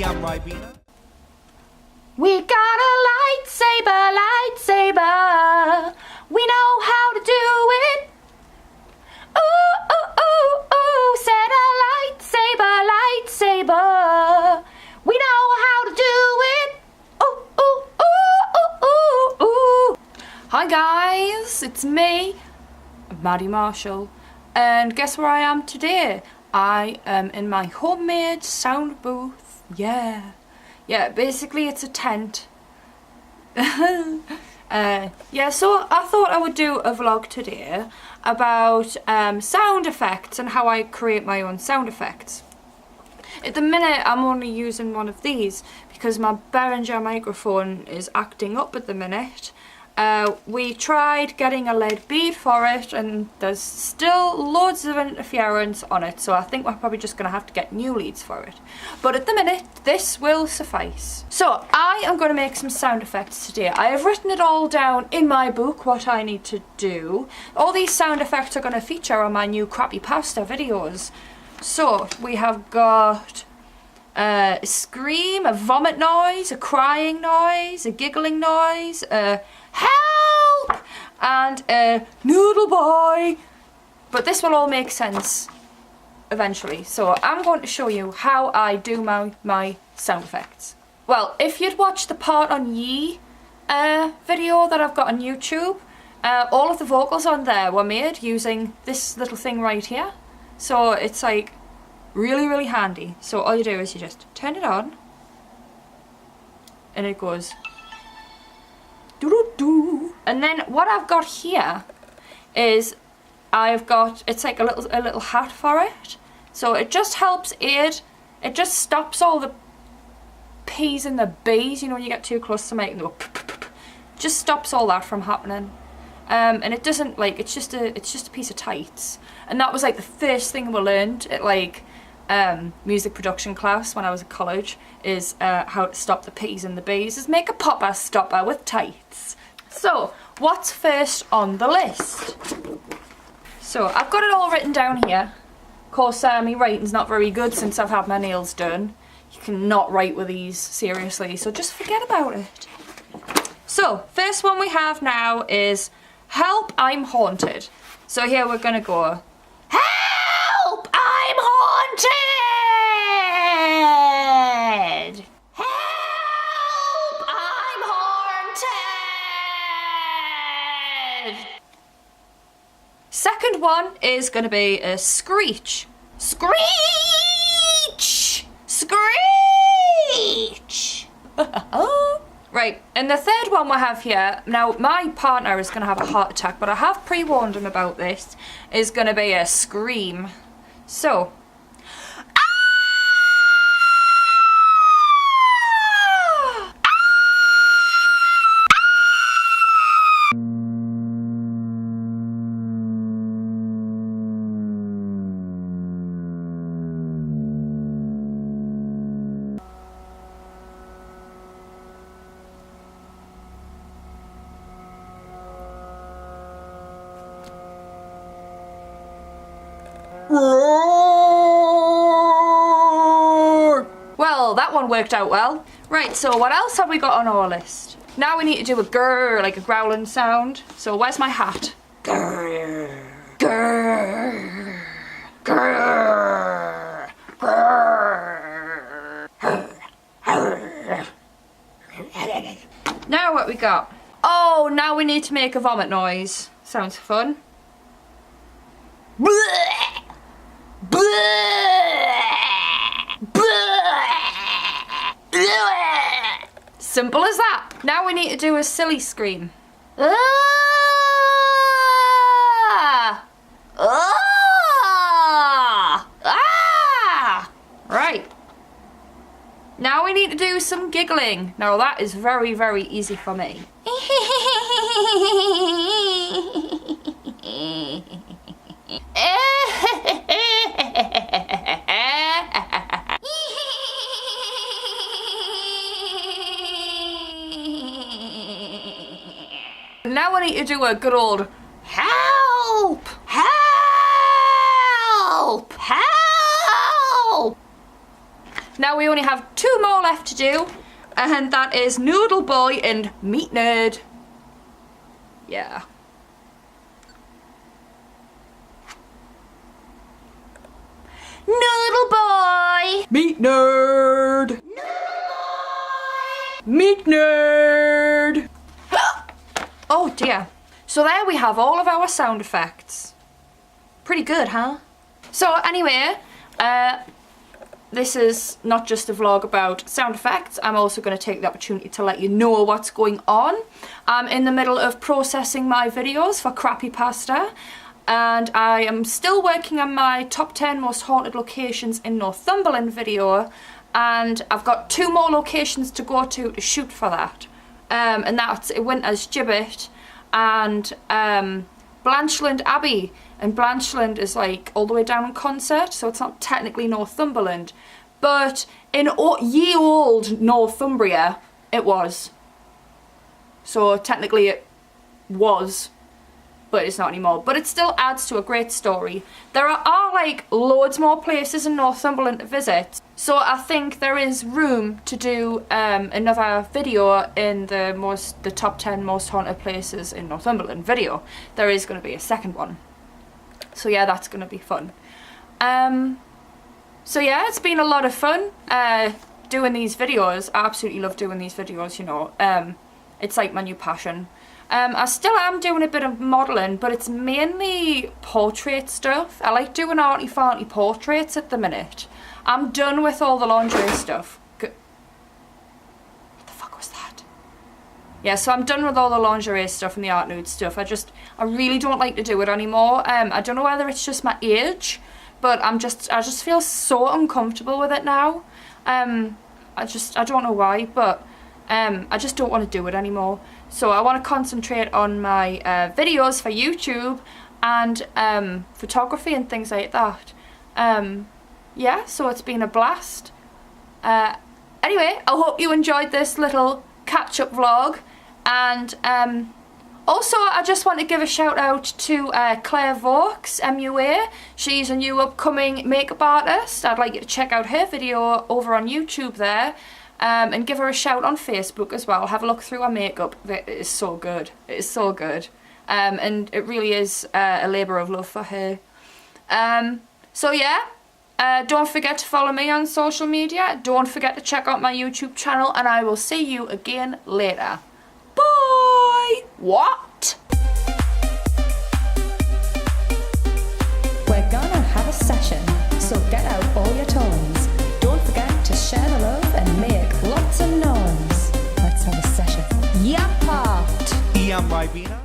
I'm Ribena. We got a lightsaber, lightsaber. We know how to do it. Ooh, ooh, ooh, ooh. Said a lightsaber, lightsaber. We know how to do it. Ooh, ooh, ooh, ooh, ooh, ooh. Hi guys, it's me, Maddie Marshall. And guess where I am today? I am in my homemade sound booth. Yeah, basically it's a tent. Yeah, so I thought I would do a vlog today about sound effects and how I create my own sound effects. At the minute I'm only using one of these because my Behringer microphone is acting up at the minute. We tried getting a lead bead for it and there's still loads of interference on it, so I think we're probably just going to have to get new leads for it. But at the minute, this will suffice. So I am going to make some sound effects today. I have written it all down in my book, what I need to do. All these sound effects are going to feature on my new Crappy Pasta videos. So we have got a scream, a vomit noise, a crying noise, a giggling noise, a help, and a noodle boy. But this will all make sense eventually. So I'm going to show you how I do my sound effects. Well, if you'd watched the part on Ye video that I've got on YouTube, all of the vocals on there were made using this little thing right here. So it's like really handy. So all you do is you just turn it on and it goes doo-doo-doo. And then what I've got here is it's like a little hat for it. So it just helps aid, it just stops all the P's and the B's, you know, when you get too close to making the just stops all that from happening. And it doesn't, like, it's just a piece of tights. And that was like the first thing we learned at like music production class when I was at college, is how to stop the P's and the B's, is make a popper stopper with tights. So what's first on the list? So I've got it all written down here. Of course, my writing's not very good since I've had my nails done. You cannot write with these, seriously, so just forget about it. So first one we have now is help, I'm haunted. So here we're gonna go help, I'm haunted! Help, I'm haunted! Second one is going to be a screech. Screech! Screech! Right, and the third one we have here, now my partner is going to have a heart attack, but I have pre-warned him about this, is going to be a scream. So, well, that one worked out well. Right, so what else have we got on our list? Now we need to do a grrr, like a growling sound. So where's my hat? Grrr, grrr, grrr, grrr. Now what we got? Oh, now we need to make a vomit noise. Sounds fun. Bleh, bleh, bleh. Simple as that. Now we need to do a silly scream. Ah! Ah! Ah! Right. Now we need to do some giggling. Now that is very easy for me. Now I need to do a good old help! Help! Help! Now we only have 2 more left to do, and that is Noodle Boy and Meat Nerd. Yeah. Noodle Boy! Meat Nerd! Noodle Boy! Meat Nerd! Oh dear. So there we have all of our sound effects. Pretty good, huh? So anyway, this is not just a vlog about sound effects. I'm also going to take the opportunity to let you know what's going on. I'm in the middle of processing my videos for Crappy Pasta, and I am still working on my top 10 most haunted locations in Northumberland video, and I've got 2 more locations to go to shoot for that. And that's Winter's Gibbet and Blanchland Abbey. And Blanchland is like all the way down in Concert, so it's not technically Northumberland. But in ye old Northumbria, it was. So technically it was, but it's not anymore. But it still adds to a great story. There are like loads more places in Northumberland to visit. So I think there is room to do another video in the top 10 most haunted places in Northumberland video. There is going to be a second one. So yeah, that's going to be fun. So yeah, it's been a lot of fun doing these videos. I absolutely love doing these videos, you know. It's like my new passion. I still am doing a bit of modelling, but it's mainly portrait stuff. I like doing arty-farty portraits at the minute. I'm done with all the lingerie stuff. What the fuck was that? Yeah, so I'm done with all the lingerie stuff and the art nude stuff. I really don't like to do it anymore. I don't know whether it's just my age, but I just feel so uncomfortable with it now. I don't know why, but I just don't want to do it anymore. So I want to concentrate on my videos for YouTube and photography and things like that. Yeah, so it's been a blast. Anyway, I hope you enjoyed this little catch-up vlog, and also I just want to give a shout out to Clare Vokes MUA. She's a new upcoming makeup artist. I'd like you to check out her video over on YouTube there, and give her a shout on Facebook as well. Have a look through her makeup. It is so good. It is so good. And it really is a labour of love for her. So yeah. Don't forget to follow me on social media. Don't forget to check out my YouTube channel, and I will see you again later. Bye! What? We're gonna have a session, so get out all your toys. Don't forget to share the love and make lots of noise. Let's have a session. Yeah, part. Ian Ribena.